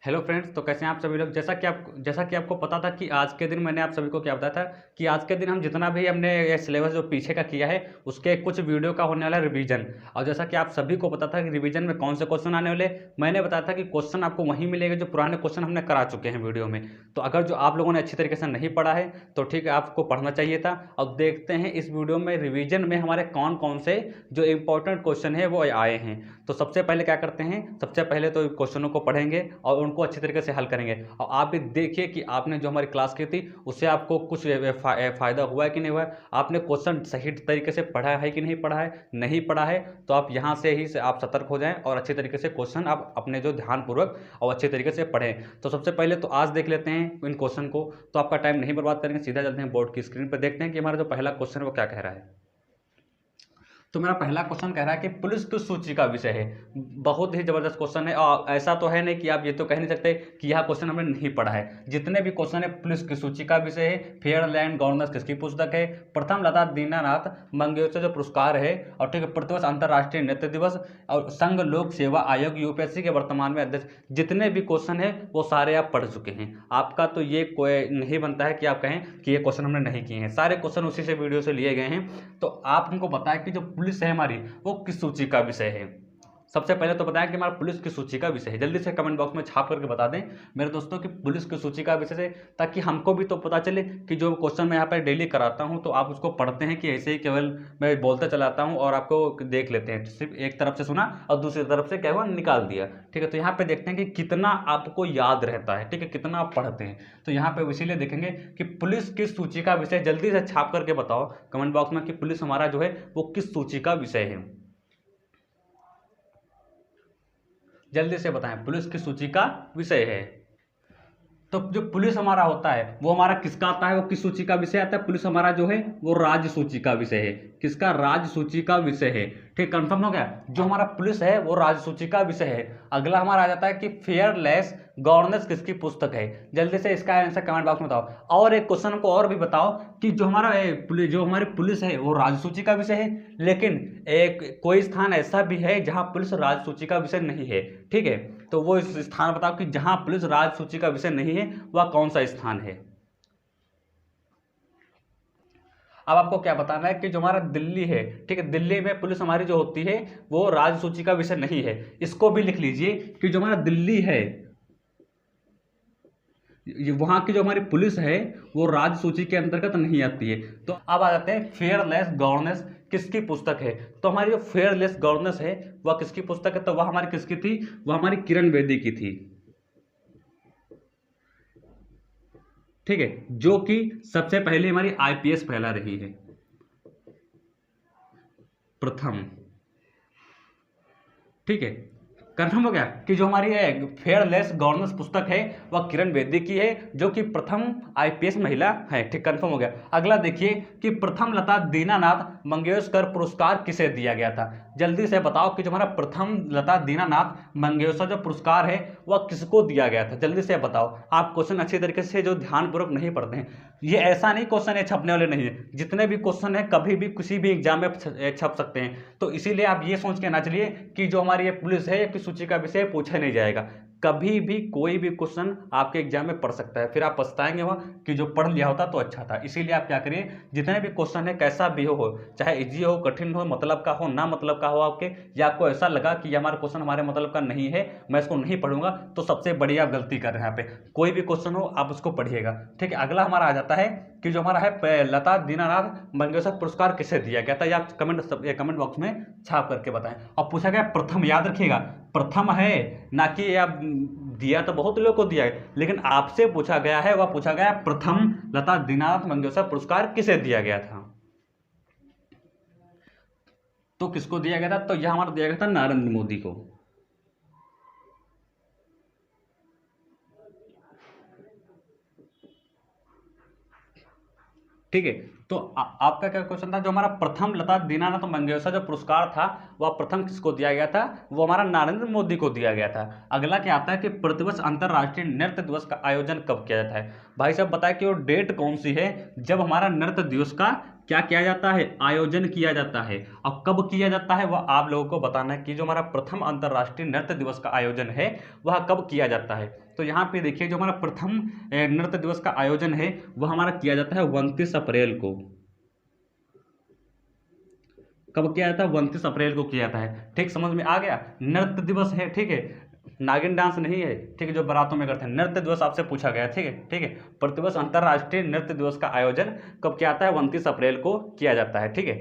Hello friends, तो कैसे हैं आप सभी लोग। जैसा कि आपको पता था कि आज के दिन मैंने आप सभी को क्या बताया था कि आज के दिन हम जितना भी हमने ये सिलेबस जो पीछे का किया है उसके कुछ वीडियो का होने वाला रिवीजन। और जैसा कि आप सभी को पता था कि रिवीजन में कौन से क्वेश्चन आने वाले, मैंने बताया था कि क्वेश्चन आपको वहीं मिलेगा जो पुराने क्वेश्चन हमने करा चुके हैं वीडियो में। तो अगर जो आप लोगों ने अच्छी तरीके से नहीं पढ़ा है तो ठीक है, आपको पढ़ना चाहिए था। अब देखते हैं इस वीडियो में रिवीजन में हमारे कौन कौन से जो इंपॉर्टेंट क्वेश्चन है वो आए हैं। तो सबसे पहले क्या करते हैं, सबसे पहले तो क्वेश्चनों को पढ़ेंगे और उनको अच्छी तरीके से हल करेंगे। और आप भी देखिए कि आपने जो हमारी क्लास की थी उससे आपको कुछ फ़ायदा हुआ है कि नहीं हुआ है, आपने क्वेश्चन सही तरीके से पढ़ा है कि नहीं पढ़ा है। नहीं पढ़ा है तो आप यहाँ से ही से आप सतर्क हो जाएं और अच्छी तरीके से क्वेश्चन आप अपने जो ध्यानपूर्वक और अच्छे तरीके से पढ़ें। तो सबसे पहले तो आज देख लेते हैं इन क्वेश्चन को। तो आपका टाइम नहीं बर्बाद करेंगे, सीधा चलते हैं बोर्ड की स्क्रीन पर, देखते हैं कि हमारा जो पहला क्वेश्चन है वो क्या कह रहा है। तो मेरा पहला क्वेश्चन कह रहा है कि पुलिस किस सूची का विषय है। बहुत ही जबरदस्त क्वेश्चन है और ऐसा तो है नहीं कि आप ये तो कह नहीं सकते कि यह क्वेश्चन हमने नहीं पढ़ा है। जितने भी क्वेश्चन है पुलिस की सूची का विषय है। फेयरलैंड गवर्नेंस किसकी पुस्तक है। प्रथम लता दीनानाथ मंगेशकर जो पुरस्कार है, और ठीक है प्रतिवर्ष अंतर्राष्ट्रीय नृत्य दिवस, और संघ लोक सेवा आयोग यूपीएससी के वर्तमान में अध्यक्ष। जितने भी क्वेश्चन है वो सारे आप पढ़ चुके हैं। आपका तो ये कोई नहीं बनता है कि आप कहें कि ये क्वेश्चन हमने नहीं किए हैं। सारे क्वेश्चन उसी से वीडियो से लिए गए हैं। तो आप हमको बताएं कि जो पुलिस है हमारी वो किस सूची का विषय है। सबसे पहले तो बताएं कि हमारा पुलिस की सूची का विषय है। जल्दी से कमेंट बॉक्स में छाप करके बता दें मेरे दोस्तों कि पुलिस की सूची का विषय है, ताकि हमको भी तो पता चले कि जो क्वेश्चन मैं यहाँ पर डेली कराता हूँ तो आप उसको पढ़ते हैं कि ऐसे ही केवल मैं बोलते चलाता हूँ और आपको देख लेते हैं। सिर्फ एक तरफ से सुना और दूसरी तरफ से क्या हुआ, निकाल दिया। ठीक है, तो यहाँ पे देखते हैं कि कितना आपको याद रहता है, ठीक है, कितना आप पढ़ते हैं। तो यहाँ पे इसीलिए देखेंगे कि पुलिस किस सूची का विषय। जल्दी से छाप करके बताओ कमेंट बॉक्स में कि पुलिस हमारा जो है वो किस सूची का विषय है। जल्दी से बताएं पुलिस किस सूची का विषय है। तो जो पुलिस हमारा होता है वो हमारा किसका आता है, वो किस सूची का विषय आता है। पुलिस हमारा जो है वो राज्य सूची का विषय है। किसका, राज्य सूची का विषय है। ठीक, कंफर्म हो गया। जो हमारा पुलिस है वो राज्य सूची का विषय है। अगला हमारा आ जाता है कि फेयरलेस गवर्नेंस किसकी पुस्तक है। जल्दी से इसका आंसर कमेंट बॉक्स में बताओ। और एक क्वेश्चन को और भी बताओ कि जो हमारी पुलिस है वो राज्य सूची का विषय है, लेकिन एक कोई स्थान ऐसा भी है जहां पुलिस राज्य सूची का विषय नहीं है। ठीक है, तो वो इस स्थान बताओ कि जहां पुलिस राज्य सूची का विषय नहीं है वह कौन सा स्थान है। अब आपको क्या बताना है कि जो हमारा दिल्ली है, ठीक है, दिल्ली में पुलिस हमारी जो होती है वो राज्य सूची का विषय नहीं है। इसको भी लिख लीजिए कि जो हमारा दिल्ली है वहां की जो हमारी पुलिस है वो राज्य सूची के अंतर्गत नहीं आती है। तो अब आ जाते हैं फेयरलेस गवर्नेंस किसकी पुस्तक है। तो हमारी जो फेयरलेस गवर्नेंस है वह किसकी पुस्तक है, तो वह हमारी किसकी थी, वह हमारी किरण बेदी की थी। ठीक है, जो कि सबसे पहले हमारी आईपीएस फैला रही है, प्रथम। ठीक है, कंफर्म हो गया कि जो हमारी फेयरलेस गवर्नेंस पुस्तक है वह किरण बेदी की है, जो कि प्रथम आईपीएस महिला है। ठीक, कंफर्म हो गया। अगला देखिए कि प्रथम लता दीनानाथ मंगेशकर पुरस्कार किसे दिया गया था। जल्दी से बताओ कि जो हमारा प्रथम लता दीनानाथ मंगेशकर जो पुरस्कार है वह किसको दिया गया था। जल्दी से बताओ। आप क्वेश्चन अच्छी तरीके से जो ध्यानपूर्वक नहीं पढ़ते हैं, ये ऐसा नहीं क्वेश्चन है छपने वाले नहीं है। जितने भी क्वेश्चन है कभी भी किसी भी एग्जाम में छप सकते हैं। तो इसीलिए आप ये सोच के ना चलिए कि जो हमारी ये पुलिस है कि सूची का विषय पूछा नहीं जाएगा। कभी भी कोई भी क्वेश्चन आपके एग्जाम में पढ़ सकता है, फिर आप पछताएंगे वह कि जो पढ़ लिया होता तो अच्छा था। इसीलिए आप क्या करिए, जितने भी क्वेश्चन है कैसा भी हो, चाहे इजी हो, कठिन हो, मतलब का हो, ना मतलब का हो आपके, या आपको ऐसा लगा कि ये हमारा क्वेश्चन हमारे मतलब का नहीं है, मैं इसको नहीं पढ़ूंगा, तो सबसे बड़ी आप गलती कर रहे हैं। यहाँ पे कोई भी क्वेश्चन हो आप उसको पढ़िएगा। ठीक है, अगला हमारा आ जाता है कि जो हमारा है लता दीनानाथ मंगेशकर पुरस्कार किसे दिया गया था। या कमेंट बॉक्स में छाप करके बताएं। और पूछा गया प्रथम, याद रखिएगा प्रथम है, ना कि आप दिया तो बहुत लोगों को दिया है, लेकिन आपसे पूछा गया है, वह पूछा गया प्रथम लता दीनानाथ मंगेशकर पुरस्कार किसे दिया गया था। तो किसको दिया गया था, तो यह हमारा दिया गया था नरेंद्र मोदी को। ठीक है, तो आपका क्या क्वेश्चन था, जो हमारा प्रथम लता दीनानाथ मंगेशकर जो पुरस्कार था वह प्रथम किसको दिया गया था, वो हमारा नरेंद्र मोदी को दिया गया था। अगला क्या आता है कि प्रतिवर्ष अंतर्राष्ट्रीय नृत्य दिवस का आयोजन कब किया जाता है। भाई साहब बताए कि वो डेट कौन सी है जब हमारा नृत्य दिवस का क्या किया जाता है, आयोजन किया जाता है। और कब किया जाता है वह आप लोगों को बताना है कि जो हमारा प्रथम अंतर्राष्ट्रीय नृत्य दिवस का आयोजन है वह कब किया जाता है। तो यहाँ पे देखिए जो हमारा प्रथम नृत्य दिवस का आयोजन है वह हमारा किया जाता है 29 अप्रैल को। कब किया जाता है, 29 अप्रैल को किया जाता है। ठीक, समझ में आ गया। नृत्य दिवस है, ठीक है, नागिन डांस नहीं है, ठीक है, जो बारातों में करते हैं। नृत्य दिवस आपसे पूछा गया, ठीक है, ठीक है। प्रतिवर्ष अंतर्राष्ट्रीय नृत्य दिवस का आयोजन कब किया जाता है, 29 अप्रैल को किया जाता है, ठीक है।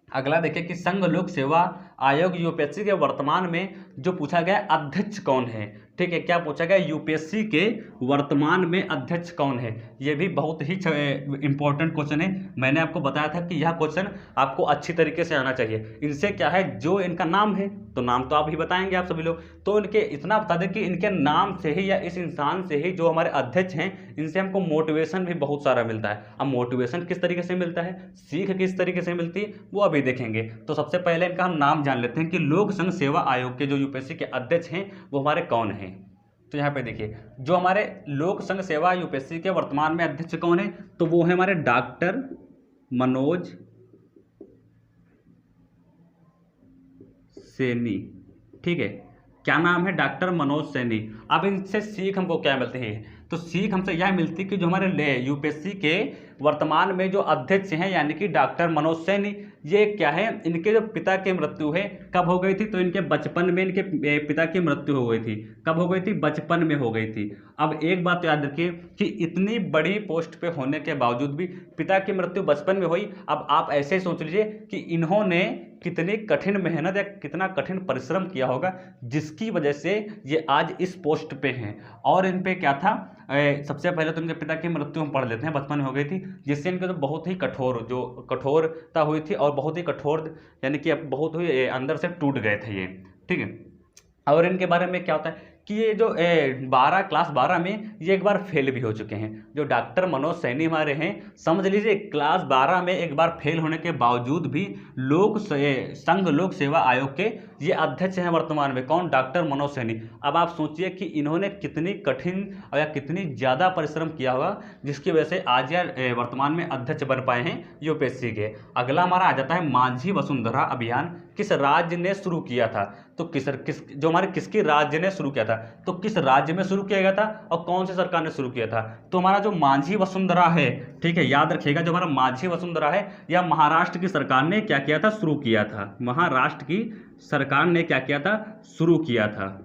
अगला देखिए कि संघ लोक सेवा आयोग यूपीएससी के वर्तमान में जो पूछा गया अध्यक्ष कौन है। ठीक है, क्या पूछा गया, यूपीएससी के वर्तमान में अध्यक्ष कौन है। ये भी बहुत ही इंपॉर्टेंट क्वेश्चन है। मैंने आपको बताया था कि यह क्वेश्चन आपको अच्छी तरीके से आना चाहिए। इनसे क्या है, जो इनका नाम है, तो नाम तो आप ही बताएंगे आप सभी लोग, तो इनके इतना बता दें कि इनके नाम से ही या इस इंसान से ही जो हमारे अध्यक्ष हैं इनसे हमको मोटिवेशन भी बहुत सारा मिलता है। अब मोटिवेशन किस तरीके से मिलता है, सीख किस तरीके से मिलती है, वो अभी देखेंगे। तो सबसे पहले इनका हम नाम जान लेते हैं कि लोक संघ सेवा आयोग के जो यूपीएससी के अध्यक्ष हैं वो हमारे कौन हैं। तो यहाँ पे देखिए जो हमारे लोक संघ सेवा यूपीएससी के वर्तमान में अध्यक्ष कौन है, तो वो है हमारे डॉक्टर मनोज सैनी। ठीक है, क्या नाम है, डॉक्टर मनोज सैनी। अब इनसे सीख हमको क्या मिलती है, तो सीख हमसे यह मिलती है कि जो हमारे यूपीएससी के वर्तमान में जो अध्यक्ष हैं यानी कि डॉक्टर मनोज सैनी, ये क्या है, इनके जो पिता की मृत्यु है कब हो गई थी, तो इनके बचपन में इनके पिता की मृत्यु हो गई थी। कब हो गई थी, बचपन में हो गई थी। अब एक बात याद रखिए कि इतनी बड़ी पोस्ट पे होने के बावजूद भी पिता की मृत्यु बचपन में हुई। अब आप ऐसे ही सोच लीजिए कि इन्होंने कितनी कठिन मेहनत या कितना कठिन परिश्रम किया होगा जिसकी वजह से ये आज इस पोस्ट पे हैं। और इन पे क्या था, सबसे पहले तो इनके पिता की मृत्यु हम पढ़ लेते हैं, बचपन में हो गई थी, जिससे इनके तो बहुत ही कठोरता हुई थी और बहुत ही कठोर यानी कि अब बहुत ही अंदर से टूट गए थे ये। ठीक है, और इनके बारे में क्या होता है कि ये जो क्लास 12 में ये एक बार फेल भी हो चुके हैं। जो डॉक्टर मनोज सैनी हमारे हैं, समझ लीजिए क्लास 12 में एक बार फेल होने के बावजूद भी संघ लोक सेवा आयोग के ये अध्यक्ष हैं वर्तमान में। कौन, डॉक्टर मनोज सैनी। अब आप सोचिए कि इन्होंने कितनी कठिन या कितनी ज़्यादा परिश्रम किया होगा जिसकी वजह से आज यह वर्तमान में अध्यक्ष बन पाए हैं यूपीएससी के। अगला हमारा आ जाता है मांझी वसुंधरा अभियान किस राज्य ने शुरू किया था। तो जो हमारे किसकी राज्य ने शुरू किया था, तो किस राज्य में शुरू किया गया था और कौन सी सरकार ने शुरू किया था। तो हमारा जो मांझी वसुंधरा है, ठीक है, याद रखिएगा, जो हमारा मांझी वसुंधरा है यह महाराष्ट्र की सरकार ने क्या किया था, शुरू किया था। महाराष्ट्र की सरकार ने क्या किया था, शुरू किया था।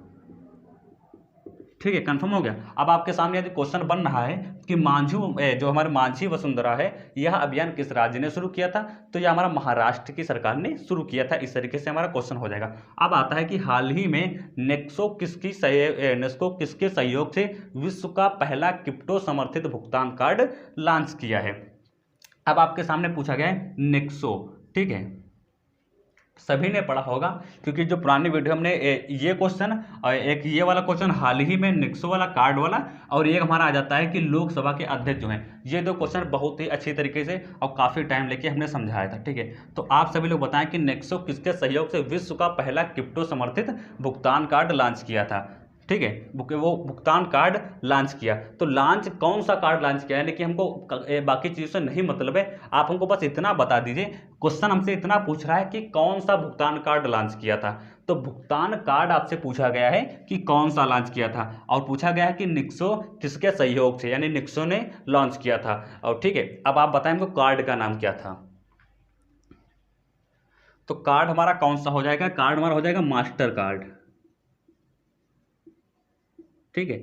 ठीक है, कंफर्म हो गया। अब आपके सामने यदि क्वेश्चन बन रहा है कि जो हमारे मांझी वसुंधरा है यह अभियान किस राज्य ने शुरू किया था, तो यह हमारा महाराष्ट्र की सरकार ने शुरू किया था। इस तरीके से हमारा क्वेश्चन हो जाएगा। अब आता है कि हाल ही में नेक्सो किसके सहयोग से विश्व का पहला क्रिप्टो समर्थित भुगतान कार्ड लॉन्च किया है। अब आपके सामने पूछा गया है नेक्सो। ठीक है, सभी ने पढ़ा होगा क्योंकि जो पुरानी वीडियो हमने ये क्वेश्चन और एक ये वाला क्वेश्चन हाल ही में नेक्सो वाला कार्ड वाला, और एक हमारा आ जाता है कि लोकसभा के अध्यक्ष जो हैं, ये दो क्वेश्चन बहुत ही अच्छी तरीके से और काफ़ी टाइम लेके हमने समझाया था। ठीक है, तो आप सभी लोग बताएं कि नेक्सो किसके सहयोग से विश्व का पहला क्रिप्टो समर्थित भुगतान कार्ड लॉन्च किया था। ठीक है, वो भुगतान कार्ड लॉन्च किया। तो लॉन्च कौन सा कार्ड लॉन्च किया, यानी कि हमको बाकी चीज़ों से नहीं मतलब है, आप हमको बस इतना बता दीजिए। क्वेश्चन हमसे इतना पूछ रहा है कि कौन सा भुगतान कार्ड लॉन्च किया था। तो भुगतान कार्ड आपसे पूछा गया है कि कौन सा लॉन्च किया था, और पूछा गया है कि निक्सो किसके सहयोग से, यानी निक्सो ने लॉन्च किया था। और ठीक है, अब आप बताएं हमको कार्ड का नाम क्या था। तो कार्ड हमारा कौन सा हो जाएगा, कार्ड हमारा हो जाएगा मास्टर कार्ड। ठीक है,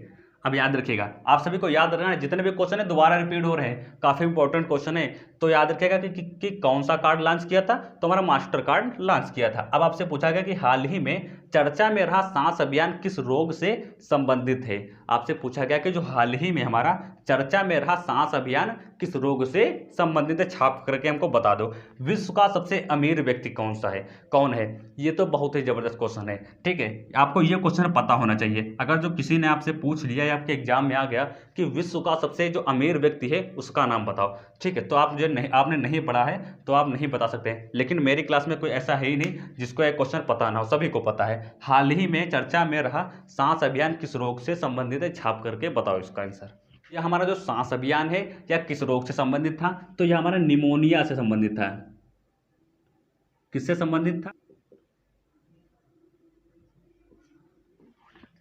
अब याद रखिएगा, आप सभी को याद रखना है, जितने भी क्वेश्चन है दोबारा रिपीट हो रहे हैं, काफी इंपॉर्टेंट क्वेश्चन है। तो याद रखिएगा कि कौन सा कार्ड लॉन्च किया था, तो हमारा मास्टर कार्ड लॉन्च किया था। अब आपसे पूछा गया कि हाल ही में चर्चा में रहा सांस अभियान किस रोग से संबंधित है। आपसे पूछा गया कि जो हाल ही में हमारा चर्चा में रहा सांस अभियान किस रोग से संबंधित है, छाप करके हमको बता दो। विश्व का सबसे अमीर व्यक्ति कौन है, ये तो बहुत ही जबरदस्त क्वेश्चन है। ठीक है, आपको ये क्वेश्चन पता होना चाहिए। अगर जो किसी ने आपसे पूछ लिया या आपके एग्जाम में आ गया कि विश्व का सबसे जो अमीर व्यक्ति है उसका नाम बताओ, ठीक है, तो आपने नहीं पढ़ा है तो आप नहीं बता सकते। लेकिन मेरी क्लास में कोई ऐसा है ही नहीं जिसको एक क्वेश्चन पता ना हो, सभी को पता है। हाल ही में चर्चा में रहा सांस अभियान किस रोग से संबंधित है, छाप करके बताओ इसका आंसर। यह हमारा जो सांस अभियान है यह किस रोग से संबंधित था? तो यह हमारा निमोनिया से संबंधित था। किससे संबंधित था?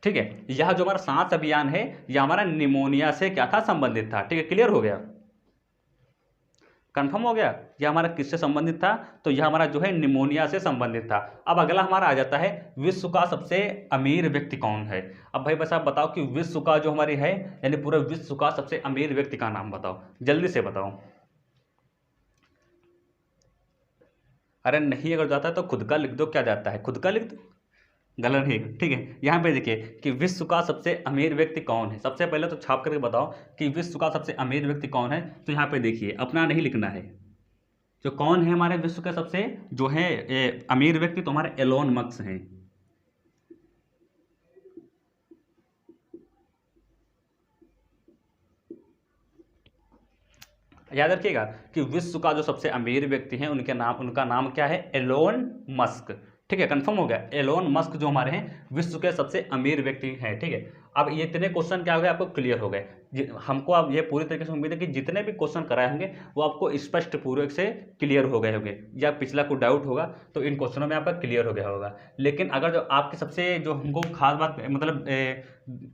ठीक है, यह जो हमारा सांस अभियान है यह हमारा निमोनिया से क्या था? संबंधित था। ठीक है, क्लियर हो गया, कंफर्म हो गया। यह हमारा किससे संबंधित था? तो यह हमारा जो है निमोनिया से संबंधित था। अब अगला हमारा आ जाता है विश्व का सबसे अमीर व्यक्ति कौन है? अब भाई बस आप बताओ कि विश्व का जो हमारी है यानी पूरे विश्व का सबसे अमीर व्यक्ति का नाम बताओ, जल्दी से बताओ। अरे नहीं अगर जाता है तो खुद का लिख दो, क्या जाता है, खुद का लिख दो, गलत नहीं। ठीक है, यहाँ पे देखिए कि विश्व का सबसे अमीर व्यक्ति कौन है। सबसे पहले तो छाप करके बताओ कि विश्व का सबसे अमीर व्यक्ति कौन है। तो यहाँ पे देखिए अपना नहीं लिखना है, जो कौन है हमारे विश्व के सबसे जो है अमीर व्यक्ति, तो हमारे एलोन मस्क हैं। याद रखिएगा कि विश्व का जो सबसे अमीर व्यक्ति हैं उनका नाम क्या है? Elon Musk. ठीक है, कंफर्म हो गया। एलोन मस्क जो हमारे हैं विश्व के सबसे अमीर व्यक्ति हैं। ठीक है, अब ये इतने क्वेश्चन क्या हो गए आपको क्लियर हो गए। हमको अब ये पूरी तरीके से उम्मीद है कि जितने भी क्वेश्चन कराए होंगे वो आपको स्पष्ट पूर्वक से क्लियर हो गए होंगे, या पिछला कोई डाउट होगा तो इन क्वेश्चनों में आपका क्लियर हो गया होगा। लेकिन अगर जो आपकी सबसे जो हमको खास बात मतलब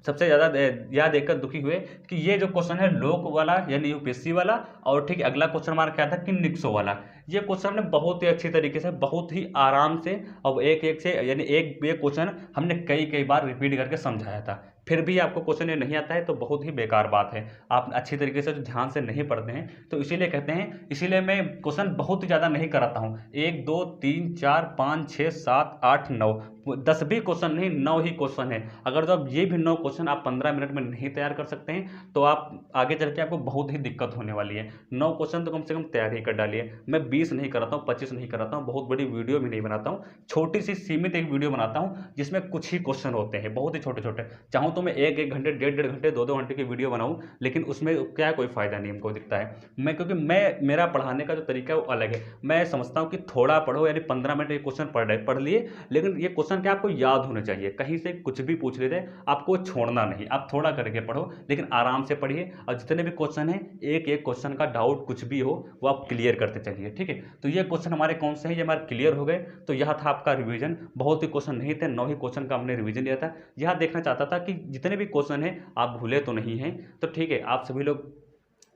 सबसे ज़्यादा याद देखकर दुखी हुए कि ये जो क्वेश्चन है लोक वाला यानी यूपीएससी वाला, और ठीक अगला क्वेश्चन हमारा क्या था कि निक्सो वाला। ये क्वेश्चन हमने बहुत ही अच्छी तरीके से बहुत ही आराम से और एक एक से यानी एक क्वेश्चन हमने कई बार रिपीट करके समझाया था, फिर भी आपको क्वेश्चन ये नहीं आता है तो बहुत ही बेकार बात है। आप अच्छी तरीके से जो ध्यान से नहीं पढ़ते हैं तो इसीलिए कहते हैं, इसीलिए मैं क्वेश्चन बहुत ही ज़्यादा नहीं कराता हूँ। 1 2 3 4 5 6 7 8 9 10 भी क्वेश्चन नहीं, 9 ही क्वेश्चन है। अगर जो आप ये भी 9 क्वेश्चन आप 15 मिनट में नहीं तैयार कर सकते हैं तो आप आगे चल के आपको बहुत ही दिक्कत होने वाली है। 9 क्वेश्चन तो कम से कम तैयार ही कर डालिए। मैं 20 नहीं कराता हूँ, 25 नहीं कराता हूँ, बहुत बड़ी वीडियो भी नहीं बनाता हूँ, छोटी सी सीमित एक वीडियो बनाता हूँ जिसमें कुछ ही क्वेश्चन होते हैं, बहुत ही छोटे छोटे। चाहूँ तो मैं 1 घंटे 1.5 घंटे 2 घंटे की वीडियो बनाऊँ, लेकिन उसमें क्या कोई फायदा नहीं हमको दिखता है। क्योंकि मेरा पढ़ाने का जो तरीका है वो अलग है। मैं समझता हूँ कि थोड़ा पढ़ो, यानी 15 मिनट एक क्वेश्चन पढ़ लिए, लेकिन ये क्वेश्चन क्या आपको याद होने चाहिए। कहीं से कुछ भी पूछ लेते आपको छोड़ना नहीं, आप थोड़ा करके पढ़ो लेकिन आराम से पढ़िए, और जितने भी क्वेश्चन हैं एक क्वेश्चन का डाउट कुछ भी हो वो आप क्लियर करते चलिए। ठीक है, तो ये क्वेश्चन हमारे कौन से हैं, ये हमारे क्लियर हो गए। तो यह था आपका रिवीजन, बहुत ही क्वेश्चन नहीं थे, 9 ही क्वेश्चन का हमने रिवीजन लिया था। यह देखना चाहता था कि जितने भी क्वेश्चन हैं आप भूले तो नहीं हैं। तो ठीक है, आप सभी लोग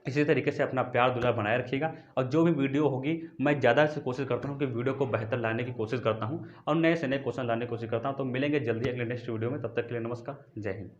इसी तरीके से अपना प्यार दुलार बनाए रखिएगा, और जो भी वीडियो होगी मैं ज़्यादा से कोशिश करता हूँ कि वीडियो को बेहतर लाने की कोशिश करता हूँ और नए से नए क्वेश्चन लाने की कोशिश करता हूँ। तो मिलेंगे जल्दी अगले नेक्स्ट वीडियो में, तब तक के लिए नमस्कार, जय हिंद।